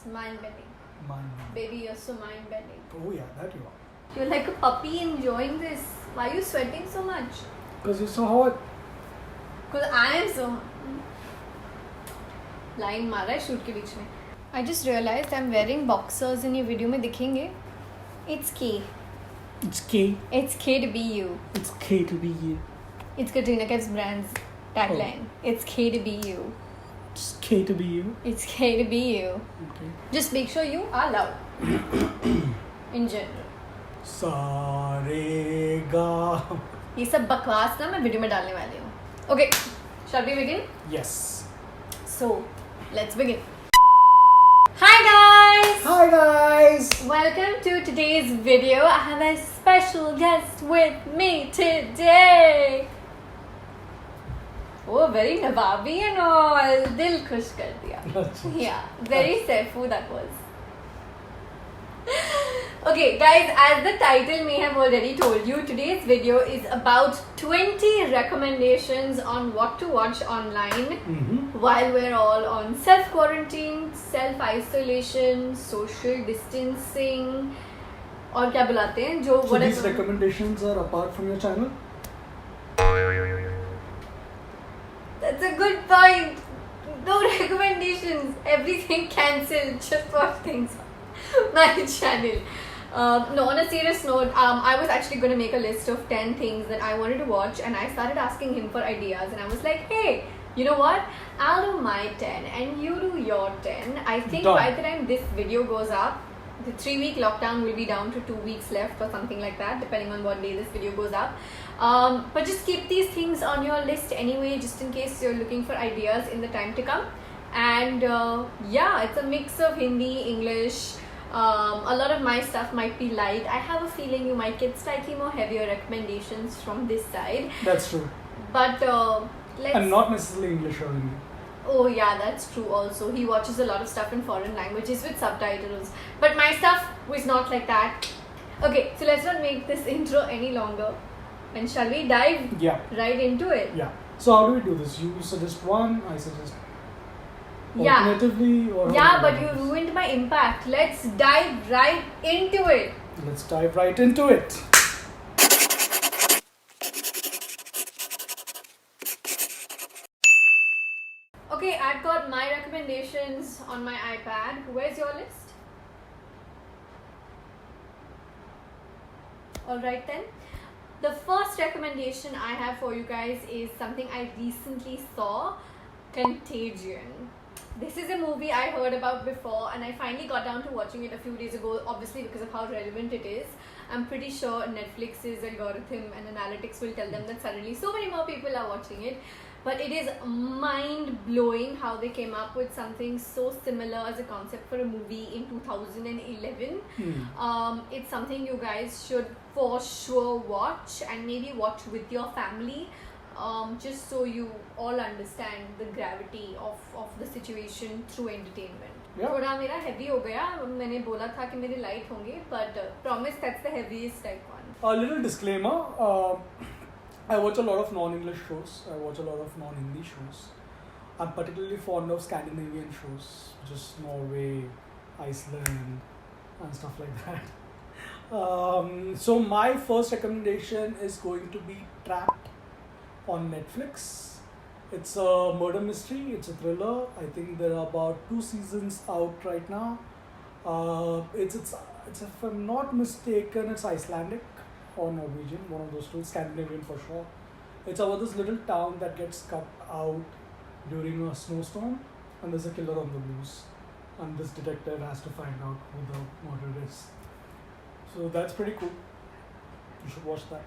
mind-bending. Mind-bending. Baby, you're so mind-bending. Oh yeah, that you are. You're like a puppy enjoying this. Why are you sweating so much? Because you're so hot. Because I am so hot. Line मारा है shoot के बीच में. I just realized I'm wearing boxers in ये video में दिखेंगे. It's K. It's K. It's K to be you. It's K to be you. It's Katrina Kaif's brand's tagline. It's K to be you. It's K to be you. It's K to be you. Okay. Just make sure you are loud. In general. Sarega. ये सब बकवास ना मैं video में डालने वाली हूँ. Okay, shall we begin? Yes. So, let's begin. Hi guys! Hi guys! Welcome to today's video. I have a special guest with me today. Oh, very nawabi and all. Dil khush kar diya. Yeah, very Saifu that was. Okay guys, as the title may have already told you, today's video is about 20 recommendations on what to watch online while we're all on self-quarantine, self-isolation, social distancing और क्या बुलाते हैं जो So these recommendations are apart from your channel? That's a good point. No recommendations. Everything cancelled. Just watch things on my channel. No, on a serious note, I was actually going to make a list of 10 things that I wanted to watch, and I started asking him for ideas, and I was like, hey, you know what? I'll do my 10 and you do your 10. I think by the time this video goes up, the 3-week lockdown will be down to 2 weeks left or something like that, depending on what day this video goes up. But just keep these things on your list anyway, just in case you're looking for ideas in the time to come. And yeah, it's a mix of Hindi, English. A lot of my stuff might be light. I have a feeling you might get slightly more heavier recommendations from this side. That's true. But let's... And not necessarily English or Hindi. Oh yeah, that's true also. He watches a lot of stuff in foreign languages with subtitles. But my stuff was not like that. Okay, so let's not make this intro any longer. And shall we dive right into it? Yeah. So how do we do this? You suggest one, I suggest alternatively, or yeah, but you ruined my impact. Let's dive right into it. Let's dive right into it. Okay, I've got my recommendations on my iPad. Where's your list? Alright then. The first recommendation I have for you guys is something I recently saw, Contagion. This is a movie I heard about before, and I finally got down to watching it a few days ago, obviously because of how relevant it is. I'm pretty sure Netflix's algorithm and analytics will tell them that suddenly so many more people are watching it. But it is mind-blowing how they came up with something so similar as a concept for a movie in 2011. It's something you guys should for sure watch, and maybe watch with your family. Just so you all understand the gravity of the situation through entertainment. थोड़ा मेरा heavy हो गया. मैंने बोला था कि मेरे light होंगे, but promise that's the heaviest type one. A little disclaimer. I watch a lot of non-English shows. I watch a lot of non-Hindi shows. I'm particularly fond of Scandinavian shows, just Norway, Iceland, and stuff like that. So my first recommendation is going to be Trapped on Netflix. It's a murder mystery. It's a thriller. I think there are about 2 seasons out right now. It's if I'm not mistaken, it's Icelandic or Norwegian, one of those two, Scandinavian for sure. It's about this little town that gets cut out during a snowstorm, and there's a killer on the loose, and this detective has to find out who the murderer is. So that's pretty cool. You should watch that.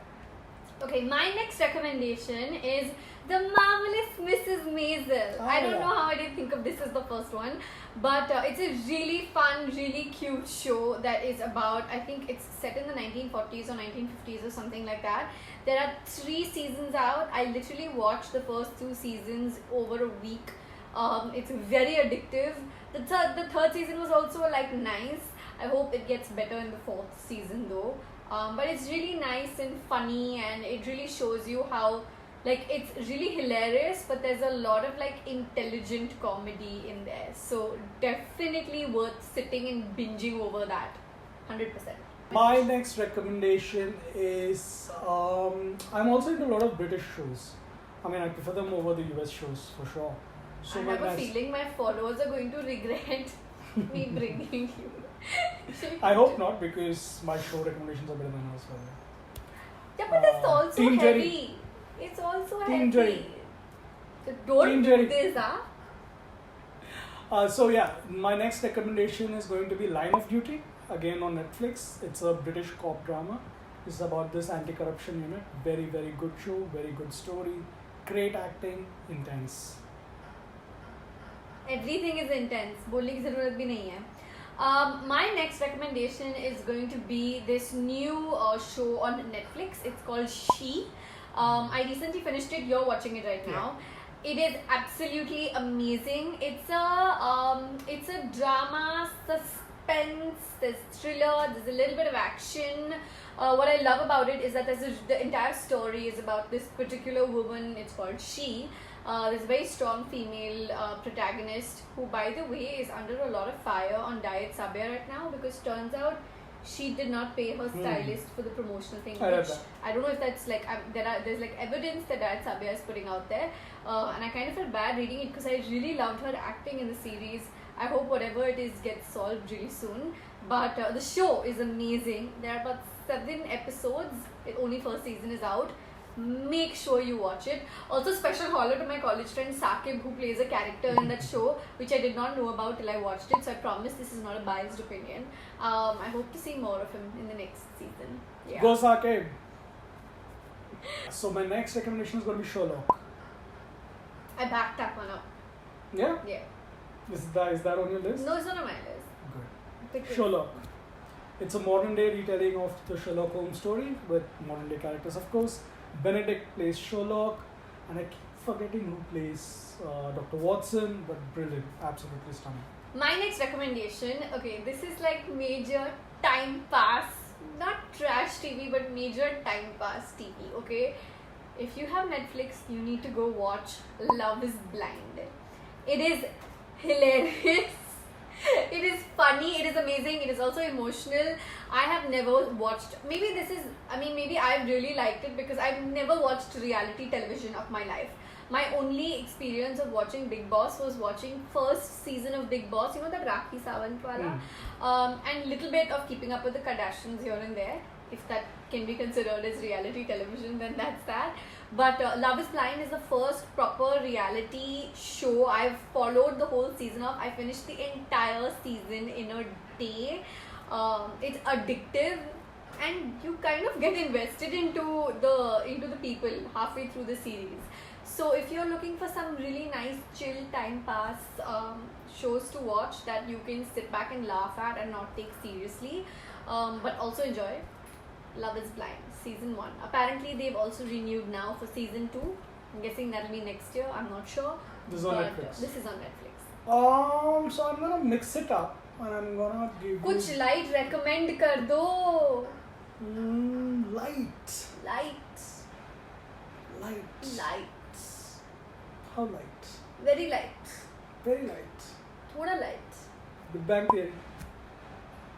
Okay, my next recommendation is The Marvelous Mrs. Maisel. I don't know how I didn't think of this as the first one, but it's a really fun, really cute show that is about, I think it's set in the 1940s or 1950s or something like that. There are 3 seasons out. I literally watched the first 2 seasons over a week. It's very addictive. The third season was also like nice. I hope it gets better in the 4th season though. But it's really nice and funny, and it really shows you how Like, it's really hilarious, but there's a lot of like intelligent comedy in there. So definitely worth sitting and binging over that. 100%. My next recommendation is I'm also into a lot of British shows. I mean, I prefer them over the US shows for sure. So I have a feeling my followers are going to regret me bringing you. I hope not, because my show recommendations are better than yours. Yeah, but it's also Team heavy. Jerry. It's also Team heavy. Jerry. So don't Team do Jerry. this, huh? So yeah, my next recommendation is going to be Line of Duty, again on Netflix. It's a British cop drama. It's about this anti-corruption unit. Very, very good show, very good story, great acting, intense. Everything is intense. बोलने की ज़रूरत भी नहीं है. My next recommendation is going to be this new show on Netflix. It's called She. I recently finished it. You're watching it right now. It is absolutely amazing. It's a drama, suspense, there's thriller, there's a little bit of action. What I love about it is that the entire story is about this particular woman. It's called She. There's a very strong female protagonist who, by the way, is under a lot of fire on Diet Sabya right now, because turns out she did not pay her stylist for the promotional thing. I don't know if that's like there's like evidence that Diet Sabya is putting out there, and I kind of felt bad reading it because I really loved her acting in the series. I hope whatever it is gets solved really soon. But the show is amazing. There are about 7 episodes. Only first season is out. Make sure you watch it. Also, special holler to my college friend Saqib, who plays a character in that show, which I did not know about till I watched it. So I promise this is not a biased opinion. I hope to see more of him in the next season. Yeah. Go Saqib! So my next recommendation is going to be Sherlock. I backed that one up. Yeah? Yeah. Is that on your list? No, it's not on my list. Good. Sherlock. It's a modern day retelling of the Sherlock Holmes story with modern day characters, of course. Benedict plays Sherlock, and I keep forgetting who plays Dr. Watson, but brilliant, absolutely stunning. My next recommendation, okay, this is like major time pass, not trash TV, but major time pass TV, okay? If you have Netflix, you need to go watch Love is Blind. It is hilarious. It is funny, it is amazing, it is also emotional. I have never watched, maybe I've really liked it because I've never watched reality television of my life. My only experience of watching Big Boss was watching first season of Big Boss, you know, that Rakhi Sawant wala, and little bit of Keeping Up with the Kardashians here and there. If that can be considered as reality television, then that's that. But Love is Blind is the first proper reality show I've followed the whole season of. I finished the entire season in a day. It's addictive, and you kind of get invested into the people halfway through the series. So if you're looking for some really nice chill time pass shows to watch that you can sit back and laugh at and not take seriously, but also enjoy, Love is Blind season 1. Apparently they've also renewed now for season 2. I'm guessing that'll be next year. I'm not sure. This is on Netflix. This is on Netflix. So I'm gonna mix it up and I'm gonna give you कुछ light recommend कर दो. Light. How light? Very light. Very light. थोड़ा light. Big Bang Theory.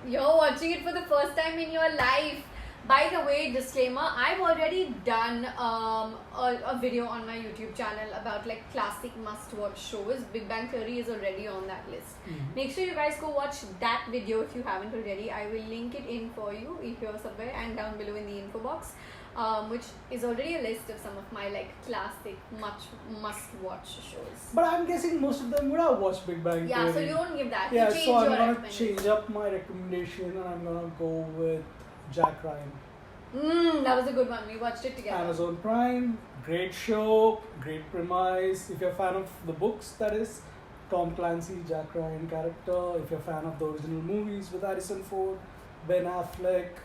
You're watching it for the first time in your life. By the way, disclaimer, I've already done a video on my YouTube channel about like classic must-watch shows. Big Bang Theory is already on that list. Make sure you guys go watch that video if you haven't already. I will link it in for you here somewhere and down below in the info box, which is already a list of some of my like classic must-watch shows. But I'm guessing most of them would have watched Big Bang Theory. Yeah, so you don't give that. Yeah, you change so I'm your gonna change up my recommendation and I'm gonna go with Jack Ryan. That was a good one. We watched it together. Amazon Prime, great show, great premise. If you're a fan of the books, that is, Tom Clancy, Jack Ryan character. If you're a fan of the original movies with Harrison Ford, Ben Affleck,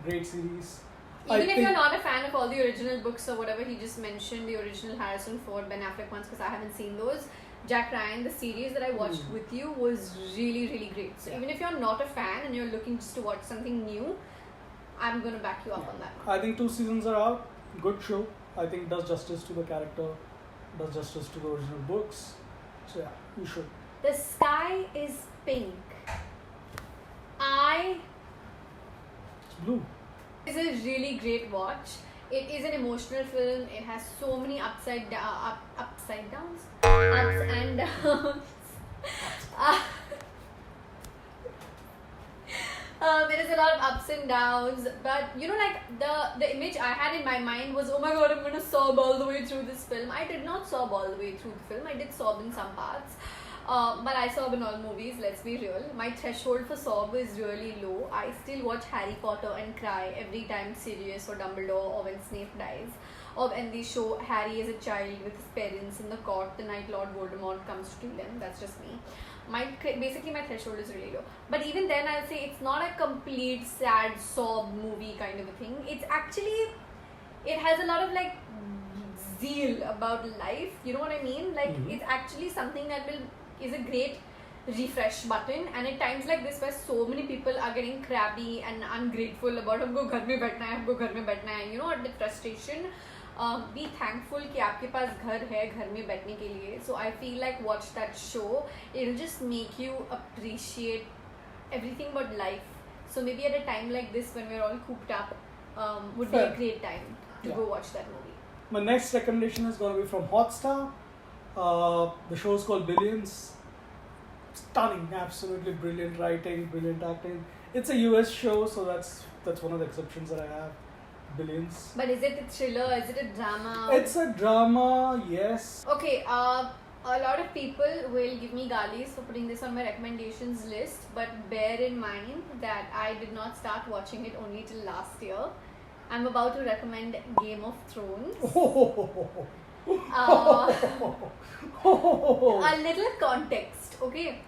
great series. Even if you're not a fan of all the original books or whatever he just mentioned, the original Harrison Ford, Ben Affleck ones, because I haven't seen those, Jack Ryan, the series that I watched with you, was really, really great. So even if you're not a fan and you're looking just to watch something new, I'm going to back you up on that one. I think 2 seasons are out. Good show. I think does justice to the character, does justice to the original books. So yeah, you should. The sky is pink. It's blue. It's a really great watch. It is an emotional film. It has so many upside downs, ups and downs. There is a lot of ups and downs, but like the image I had in my mind was, oh my god, I'm gonna sob all the way through this film. I did not sob all the way through the film. I did sob in some parts, but I sob in all movies. Let's be real. My threshold for sob is really low. I still watch Harry Potter and cry every time Sirius or Dumbledore or when Snape dies, or when they show Harry as a child with his parents in the court the night Lord Voldemort comes to kill them. That's just me. Basically my threshold is really low, but even then I'll say it's not a complete sad sob movie kind of a thing. It's actually, it has a lot of like zeal about life, you know what I mean, like it's actually something that is a great refresh button. And at times like this where so many people are getting crabby and ungrateful about humko ghar mein baithna hai, humko ghar mein baithna hai, the frustration, be thankful कि आपके पास घर है घर में बैठने के लिए. So I feel like watch that show. It'll just make you appreciate everything about life. So maybe at a time like this when we're all cooped up, would be a great time to go watch that movie. My next recommendation is going to be from Hotstar. The show is called Billions. Stunning, absolutely brilliant writing, brilliant acting. It's a US show, so that's one of the exceptions that I have. Billions. But is it a thriller? Is it a drama? It's a drama, yes. Okay, a lot of people will give me galis for putting this on my recommendations list, but bear in mind that I did not start watching it only till last year. I'm about to recommend Game of Thrones. A little context, okay?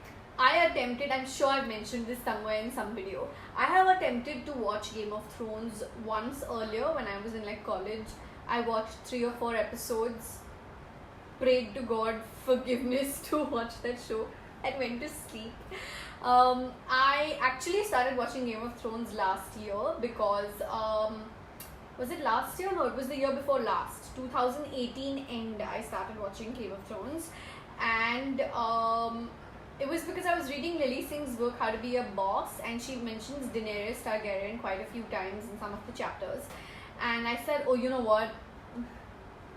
I attempted, I'm sure I've mentioned this somewhere in some video. I have attempted to watch Game of Thrones once earlier when I was in like college. I watched 3 or 4 episodes, prayed to God forgiveness to watch that show, and went to sleep. I actually started watching Game of Thrones last year because, was it last year? No, it was the year before last. 2018 end, I started watching Game of Thrones. And it was because I was reading Lily Singh's book, How to Be a Boss, and she mentions Daenerys Targaryen quite a few times in some of the chapters. And I said, oh, you know what?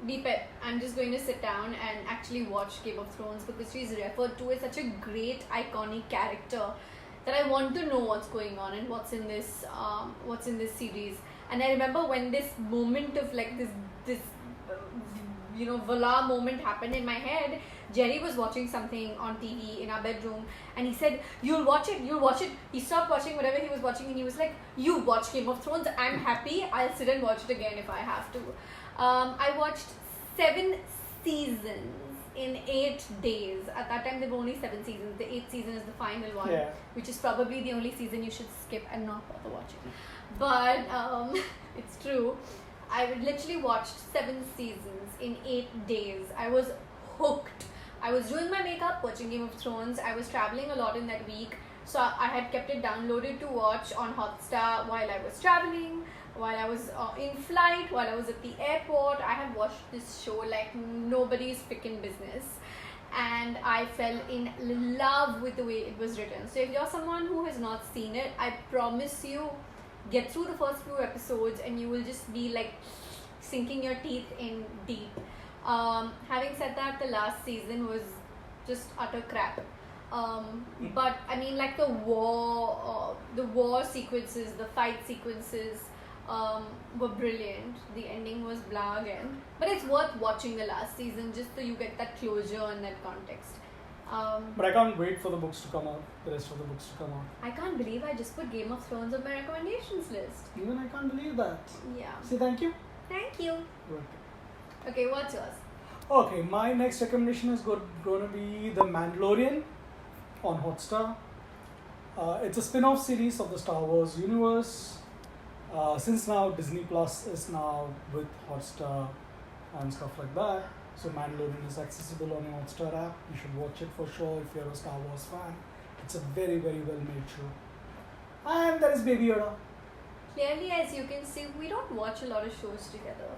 Deep it. I'm just going to sit down and actually watch Game of Thrones because she's referred to as such a great, iconic character that I want to know what's going on and what's in this series. And I remember when this moment of like this voila moment happened in my head. Jerry was watching something on TV in our bedroom and he said, you'll watch it. He stopped watching whatever he was watching and he was like, you watch Game of Thrones, I'm happy, I'll sit and watch it again if I have to. I watched 7 seasons in 8 days. At that time there were only 7 seasons. The 8th season is the final one, which is probably the only season you should skip and not bother watching. But it's true. I literally watched 7 seasons in 8 days. I was hooked. I was doing my makeup, watching Game of Thrones. I was traveling a lot in that week, so I had kept it downloaded to watch on Hotstar while I was traveling, while I was in flight, while I was at the airport. I have watched this show like nobody's freaking business, and I fell in love with the way it was written. So if you're someone who has not seen it, I promise you, get through the first few episodes and you will just be like sinking your teeth in deep. Having said that, the last season was just utter crap. But I mean, like the war sequences, the fight sequences were brilliant. The ending was blah again, but it's worth watching the last season just so you get that closure and that context. But I can't wait for the books to come out, the rest of the books to come out. I can't believe I just put Game of Thrones on my recommendations list. Even I can't believe that. Yeah. Say thank you. Thank you. Good. Okay, what's yours? Okay, my next recommendation is going to be The Mandalorian on Hotstar. It's a spin-off series of the Star Wars universe. Since now Disney Plus is now with Hotstar and stuff like that, so Mandalorian is accessible on your Hotstar app. You should watch it for sure if you're a Star Wars fan. It's a very, very well made show. And there is Baby Yoda. Clearly, as you can see, we don't watch a lot of shows together.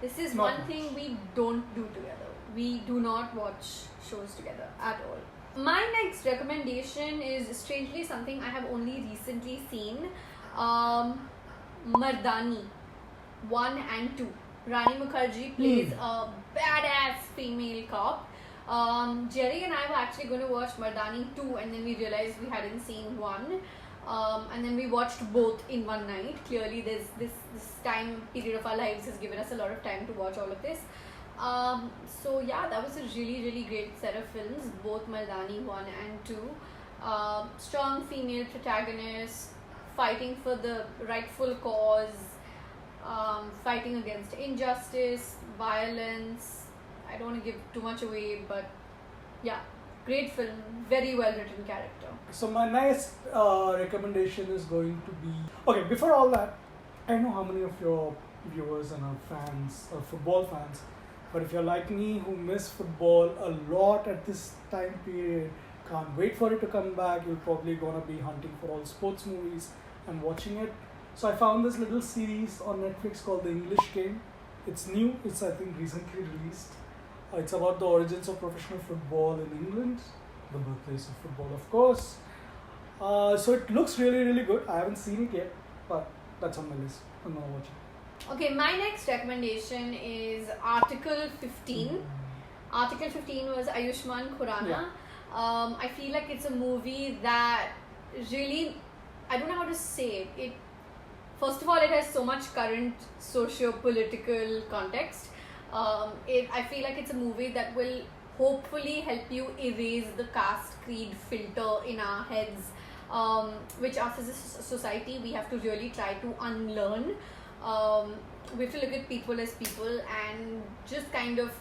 This is Not one much. thing we don't do together. We do not watch shows together at all. My next recommendation is strangely something I have only recently seen. Mardani 1 and 2. Rani Mukherjee plays a badass female cop. Jerry and I were actually going to watch Mardani 2 and then we realized we hadn't seen 1. And then we watched both in one night. Clearly there's this time period of our lives has given us a lot of time to watch all of this. So yeah, that was a really great set of films, both Mardani 1 and 2. Strong female protagonist, fighting for the rightful cause, fighting against injustice, violence. I don't want to give too much away, but yeah, great film, very well written character. So my next recommendation is going to be... Okay, before all that, I know how many of your viewers and our fans are football fans, but if you're like me who miss football a lot at this time period, can't wait for it to come back, you're probably gonna be hunting for all sports movies and watching it. So I found this little series on Netflix called The English Game. It's new, it's I think recently released. It's about the origins of professional football in England, the birthplace of football, of course. So it looks really good. I haven't seen it yet, but that's on my list. I'm gonna watch it. Okay, my next recommendation is Article 15. Article 15 was Ayushmann Khurrana. Yeah. I feel like it's a movie that really, I don't know how to say it. First of all, it has so much current socio-political context. I feel like it's a movie that will hopefully help you erase the caste creed filter in our heads, which us as a society we have to really try to unlearn. We have to look at people as people and just kind of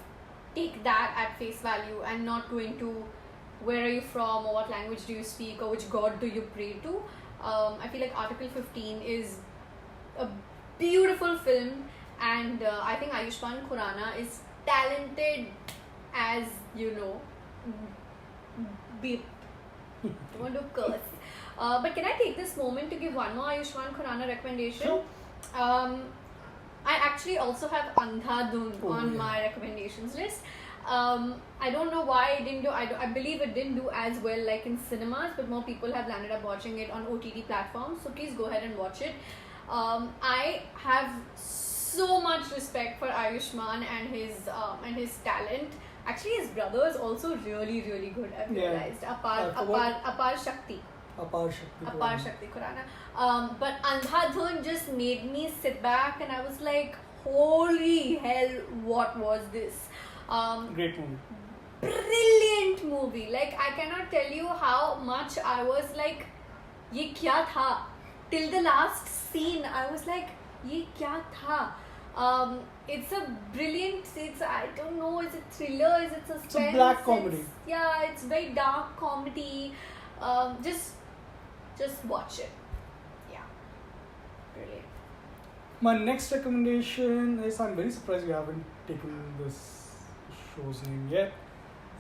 take that at face value and not go into where are you from or what language do you speak or which god do you pray to. I feel like Article 15 is a beautiful film, and I think Ayushmann Khurrana is talented as, you know, beep. Don't want to curse. But can I take this moment to give one more Ayushmann Khurrana recommendation? Sure. I actually also have Andhadhun on my recommendations list. I don't know why it didn't do. I believe it didn't do as well like in cinemas, but more people have landed up watching it on OTT platforms. So please go ahead and watch it. I have so much respect for Ayushmann and his talent. Actually, his brother is also really good. I've realized. Apar Shakti Khurrana. But Andhadhun just made me sit back and I was like, holy hell, what was this? Great movie. Brilliant movie. Like, I cannot tell you how much I was like, ye kya tha? Till the last scene, I was like, ye kya tha? It's a brilliant, I don't know, is it thriller, is it suspense? It's a black comedy. It's very dark comedy. Just watch it. Yeah. Brilliant. My next recommendation is, I'm very surprised you haven't taken this show's name yet,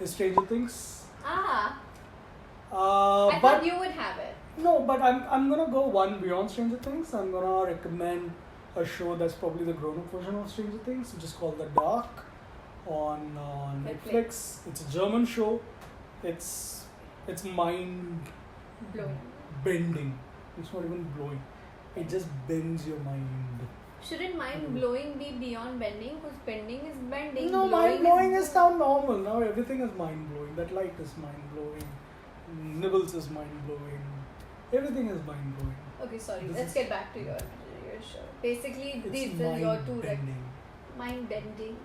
is Stranger Things. I But thought you would have it. no, but I'm gonna go one beyond Stranger Things. I'm gonna recommend a show that's probably the grown-up version of Stranger Things, which is called The Dark on Netflix. It's a German show. It's mind Blowing. bending. It's not even blowing. It just bends your mind. Shouldn't mind blowing be beyond bending? Because bending is bending. No, mind blowing is now normal. Now everything is mind blowing. That light is mind blowing. Nibbles is mind blowing. Everything is mind blowing. Okay, sorry. Let's get back to your show. Basically, these are your two mind bending.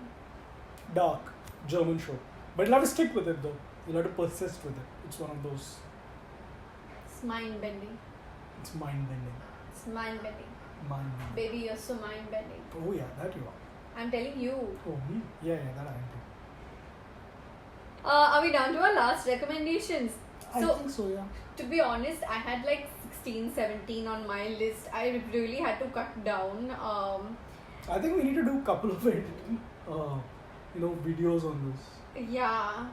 Dark, German show. But you'll have to stick with it though. You'll have to persist with it. It's one of those. It's mind bending. It's mind bending. It's mind bending. Mind bending. Baby, you're so mind bending. Oh yeah, that you are. I'm telling you. Oh me? Yeah, that I am too. Are we down to our last recommendations? I think so, yeah. To be honest, I had like 16, 17 on my list. I really had to cut down. I think we need to do a couple of videos on this. Yeah,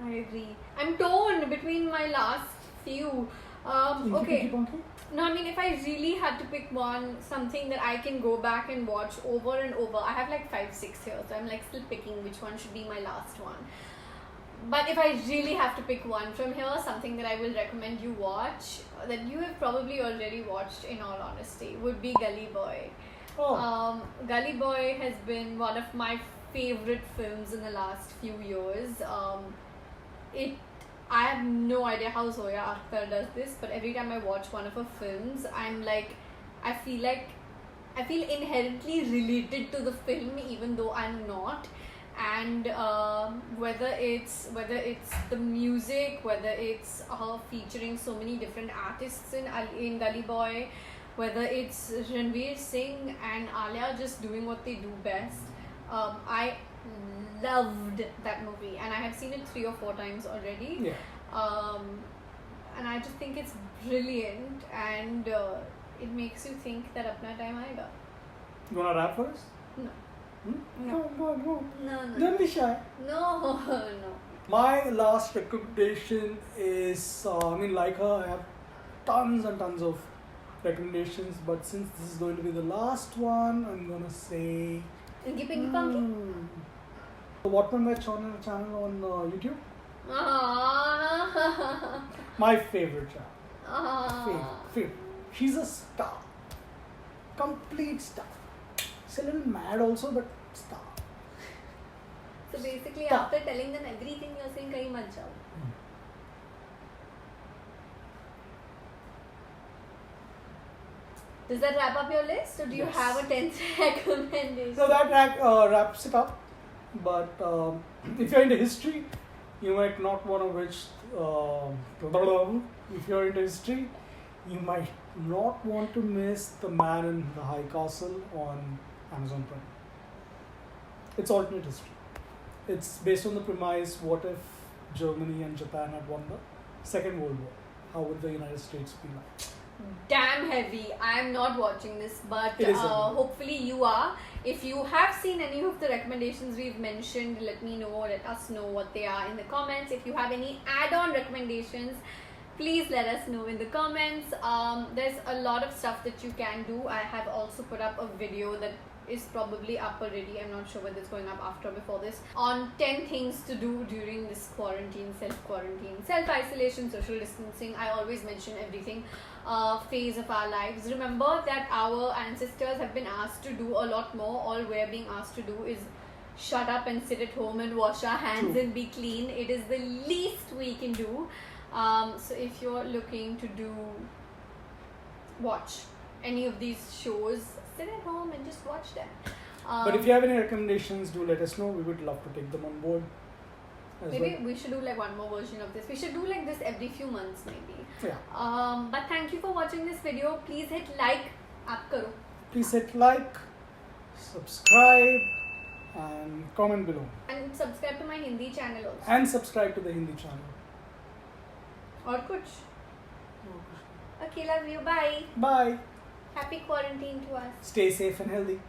I agree. I'm torn between my last few. Okay. Pinky Ponky? No, I mean, if I really had to pick one, something that I can go back and watch over and over, I have like 5, 6 here, so I'm like still picking which one should be my last one. But if I really have to pick one from here, something that I will recommend you watch, that you have probably already watched in all honesty, would be Gully Boy. Oh. Gully Boy has been one of my favorite films in the last few years. I have no idea how Zoya Akhtar does this, but every time I watch one of her films, I feel inherently related to the film, even though I'm not. And whether it's the music, whether it's her featuring so many different artists in Gully Boy, whether it's Ranveer Singh and Alia just doing what they do best, I loved that movie, and I have seen it 3 or 4 times already. Yeah. And I just think it's brilliant, and it makes you think that apna time aayega. You wanna rap first? No. No. Go. No. Don't be shy. No. My last recommendation is, like her, I have tons and tons of recommendations, but since this is going to be the last one, I'm gonna say Pinky Punky? What My channel on YouTube. Ah. My favorite channel. Favorite. She's a star. Complete star. She's a little mad also, but star. So basically, Star. after telling them everything, you're saying kahin mat jao. Does that wrap up your list, or do you Yes. have a 10th recommendation? So that wraps it up. But if you're into history, you might not want to watch. If you're into history, you might not want to miss The Man in the High Castle on Amazon Prime. It's alternate history. It's based on the premise: what if Germany and Japan had won the Second World War? How would the United States be like? Damn heavy. I am not watching this, but It is heavy. hopefully you are. If you have seen any of the recommendations we've mentioned, let us know what they are in the comments. If you have any add-on recommendations, please let us know in the comments. There's a lot of stuff that you can do. I have also put up a video that is probably up already. I'm not sure whether it's going up after or before this, on 10 things to do during this quarantine, self-isolation, social distancing. I always mention everything phase of our lives. Remember that our ancestors have been asked to do a lot more. All we're being asked to do is shut up and sit at home and wash our hands True. and be clean. It is the least we can do. So if you're looking to watch any of these shows, sit at home and just watch them. But if you have any recommendations, do let us know. We would love to take them on board. Maybe we should do like one more version of this. We should do like this every few months maybe. Yeah. But thank you for watching this video. Please hit like. Aap karo. Please hit like, subscribe, and comment below. And subscribe to my Hindi channel also. And subscribe to the Hindi channel. Or kuch. Okay, love you. Bye. Bye. Happy quarantine to us. Stay safe and healthy.